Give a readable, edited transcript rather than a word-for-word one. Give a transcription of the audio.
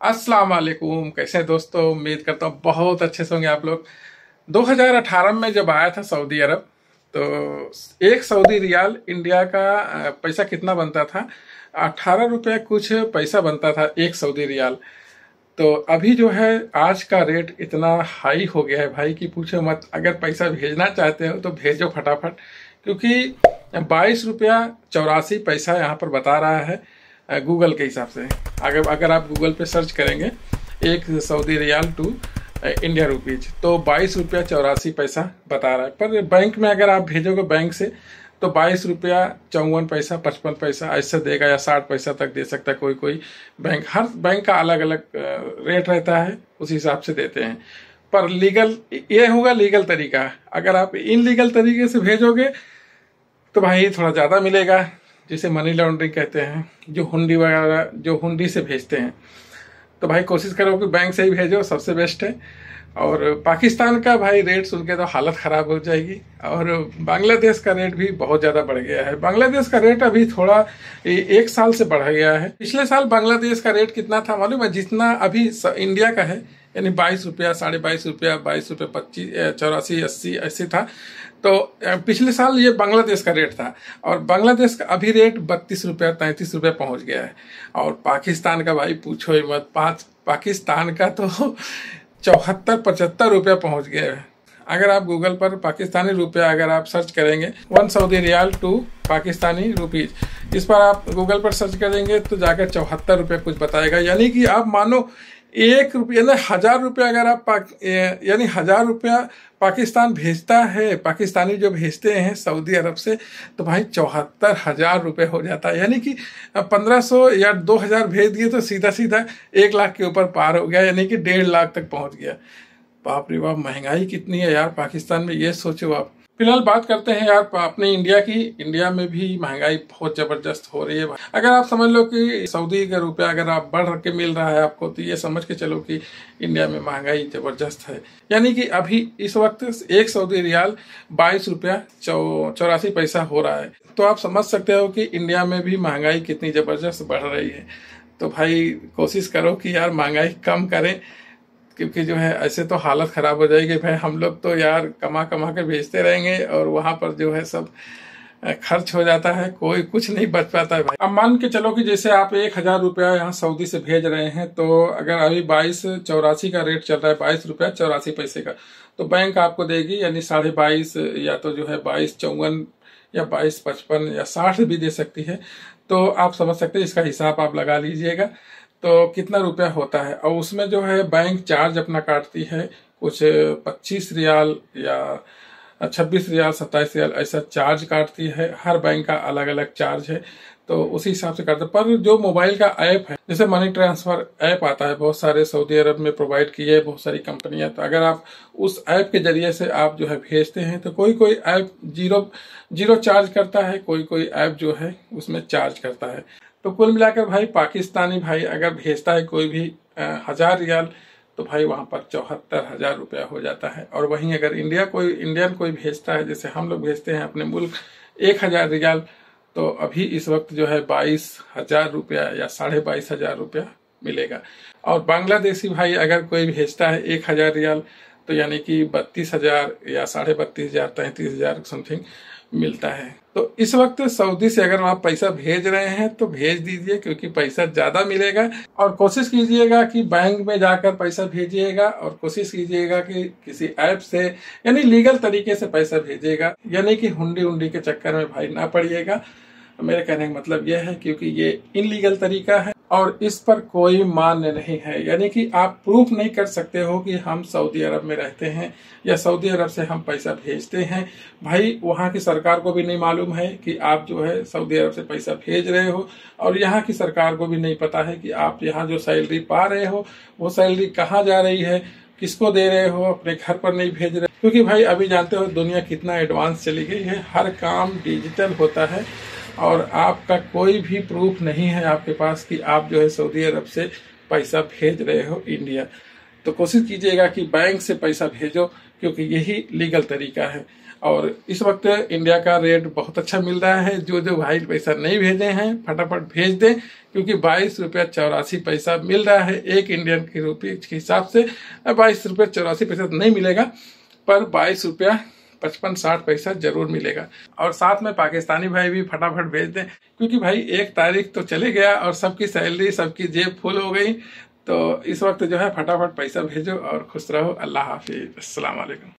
अस्सलाम वालेकुम। कैसे हैं दोस्तों? उम्मीद करता हूँ बहुत अच्छे से होंगे आप लोग। 2018 में जब आया था सऊदी अरब, तो एक सऊदी रियाल इंडिया का पैसा कितना बनता था? 18 रुपये कुछ पैसा बनता था एक सऊदी रियाल। तो अभी जो है आज का रेट इतना हाई हो गया है भाई कि पूछो मत। अगर पैसा भेजना चाहते हो तो भेजो फटाफट, क्योंकि 22 रुपया 84 पैसा यहाँ पर बता रहा है गूगल के हिसाब से। अगर अगर आप गूगल पे सर्च करेंगे एक Saudi riyal to India rupees, तो 22 रुपया 84 पैसा बता रहा है। पर बैंक में अगर आप भेजोगे बैंक से तो 22 रुपया 54 पैसा 55 पैसा ऐसा देगा, या 60 पैसा तक दे सकता है कोई कोई बैंक। हर बैंक का अलग अलग रेट रहता है, उस हिसाब से देते हैं। पर लीगल ये होगा लीगल तरीका। अगर आप इनलीगल तरीके से भेजोगे तो भाई थोड़ा ज़्यादा मिलेगा, जिसे मनी लॉन्ड्रिंग कहते हैं, जो हुंडी वगैरह जो हुंडी से भेजते हैं। तो भाई कोशिश करो कि बैंक से ही भेजो, सबसे बेस्ट है। और पाकिस्तान का भाई रेट सुन के तो हालत ख़राब हो जाएगी। और बांग्लादेश का रेट भी बहुत ज़्यादा बढ़ गया है। बांग्लादेश का रेट अभी थोड़ा एक साल से बढ़ गया है। पिछले साल बांग्लादेश का रेट कितना था मालूम है? जितना अभी इंडिया का है, यानी 22 रुपया 22.5 रुपया 22 रुपये 25 84 80 ऐसे था। तो पिछले साल ये बांग्लादेश का रेट था, और बांग्लादेश का अभी रेट 32 रुपया 33 रुपये पहुंच गया है। और पाकिस्तान का भाई पूछो ही मत, पाकिस्तान का तो 74-75 रुपया पहुंच गया है। अगर आप गूगल पर पाकिस्तानी रुपया अगर आप सर्च करेंगे 1 Saudi riyal to Pakistani rupees, इस पर आप गूगल पर सर्च करेंगे तो जाकर 74 रुपये कुछ बताएगा। यानी कि आप मानो 1 रुपया यानी 1000 रुपया अगर आप यानी 1000 रुपया पाकिस्तान भेजता है, पाकिस्तानी जो भेजते हैं सऊदी अरब से, तो भाई 74,000 रुपये हो जाता है। यानी कि 1500 या 2000 भेज दिए तो सीधा सीधा 1 लाख के ऊपर पार हो गया, यानी कि 1.5 लाख तक पहुंच गया। बाप रे बाप, महंगाई कितनी है यार पाकिस्तान में, ये सोचो आप। फिलहाल बात करते हैं यार अपने इंडिया की। इंडिया में भी महंगाई बहुत जबरदस्त हो रही है। अगर आप समझ लो कि सऊदी का रुपया अगर आप बढ़ के मिल रहा है आपको, तो ये समझ के चलो कि इंडिया में महंगाई जबरदस्त है। यानी कि अभी इस वक्त एक सऊदी रियाल 22 रुपया 84 पैसा हो रहा है। तो आप समझ सकते हो कि इंडिया में भी महंगाई कितनी जबरदस्त बढ़ रही है। तो भाई कोशिश करो कि यार महंगाई कम करें, क्योंकि जो है ऐसे तो हालत खराब हो जाएगी भाई। हम लोग तो यार कमा कमा के भेजते रहेंगे और वहां पर जो है सब खर्च हो जाता है, कोई कुछ नहीं बच पाता है भाई। अब मान के चलो कि जैसे आप 1000 रुपया यहाँ सऊदी से भेज रहे हैं, तो अगर अभी 22.84 का रेट चल रहा है, 22 रुपया 84 पैसे का, तो बैंक आपको देगी यानी 22.5, या तो जो है 22.54 या 22.55 या 60 भी दे सकती है। तो आप समझ सकते हैं, इसका हिसाब आप लगा लीजिएगा तो कितना रुपया होता है। और उसमें जो है बैंक चार्ज अपना काटती है, कुछ 25 रियाल या 26 रियाल 27 रियाल ऐसा चार्ज काटती है। हर बैंक का अलग अलग चार्ज है, तो उसी हिसाब से काटते। पर जो मोबाइल का ऐप है, जैसे मनी ट्रांसफर ऐप आता है, बहुत सारे सऊदी अरब में प्रोवाइड किए है बहुत सारी कंपनियां। तो अगर आप उस ऐप के जरिए से आप जो है भेजते हैं, तो कोई कोई ऐप जीरो चार्ज करता है, कोई कोई ऐप जो है उसमें चार्ज करता है। तो कुल मिलाकर भाई पाकिस्तानी भाई अगर भेजता है कोई भी 1000 रियाल, तो भाई वहां पर 74,000 रुपया हो जाता है। और वहीं अगर इंडियन कोई भेजता है, जैसे हम लोग भेजते हैं अपने मुल्क 1000 रियाल, तो अभी इस वक्त जो है 22,000 रुपया या 22,500 रुपया मिलेगा। और बांग्लादेशी भाई अगर कोई भेजता है 1000 रियाल, तो यानी कि 32,000 या 32,500 33,000 समथिंग मिलता है। तो इस वक्त सऊदी से अगर आप पैसा भेज रहे हैं तो भेज दीजिए, क्योंकि पैसा ज्यादा मिलेगा। और कोशिश कीजिएगा कि बैंक में जाकर पैसा भेजिएगा, और कोशिश कीजिएगा कि किसी ऐप से यानी लीगल तरीके से पैसा भेजिएगा, यानी कि हुंडी के चक्कर में भाई ना पड़िएगा। मेरे कहने का मतलब यह है, क्योंकि ये इनलीगल तरीका है और इस पर कोई मान्य नहीं है। यानी कि आप प्रूफ नहीं कर सकते हो कि हम सऊदी अरब में रहते हैं या सऊदी अरब से हम पैसा भेजते हैं। भाई वहाँ की सरकार को भी नहीं मालूम है कि आप जो है सऊदी अरब से पैसा भेज रहे हो, और यहाँ की सरकार को भी नहीं पता है कि आप यहाँ जो सैलरी पा रहे हो वो सैलरी कहाँ जा रही है, किसको दे रहे हो, अपने घर पर नहीं भेज रहे। क्योंकि भाई अभी जानते हो दुनिया कितना एडवांस चली गई है, हर काम डिजिटल होता है, और आपका कोई भी प्रूफ नहीं है आपके पास कि आप जो है सऊदी अरब से पैसा भेज रहे हो इंडिया। तो कोशिश कीजिएगा कि बैंक से पैसा भेजो, क्योंकि यही लीगल तरीका है। और इस वक्त इंडिया का रेट बहुत अच्छा मिल रहा है। जो भाई पैसा नहीं भेजे हैं फटाफट भेज दें, क्योंकि 22 रुपया 84 पैसा मिल रहा है एक इंडियन की रुपये के हिसाब से। 22 रुपया 84 पैसा तो नहीं मिलेगा, पर 22 रुपया 55-60 पैसा जरूर मिलेगा। और साथ में पाकिस्तानी भाई भी फटाफट भेज दें, क्योंकि भाई 1 तारीख तो चले गया और सबकी सैलरी सबकी जेब फुल हो गई। तो इस वक्त जो है फटाफट पैसा भेजो और खुश रहो। अल्लाह हाफिज, अस्सलाम वालेकुम।